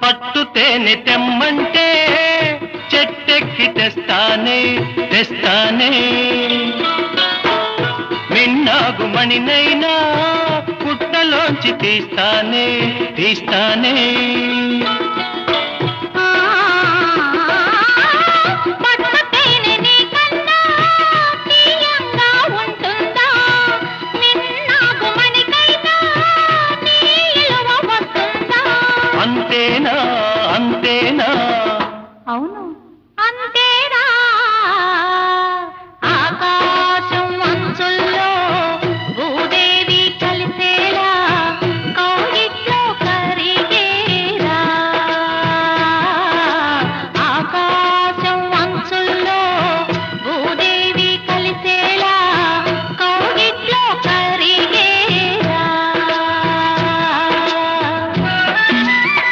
పట్టు తేనె తెమ్మంటే చెట్టెక్కి తెస్తానే తెస్తానే మిన్నాగు మణినైనా పుట్టలోంచి తీస్తానే తీస్తానే అవును.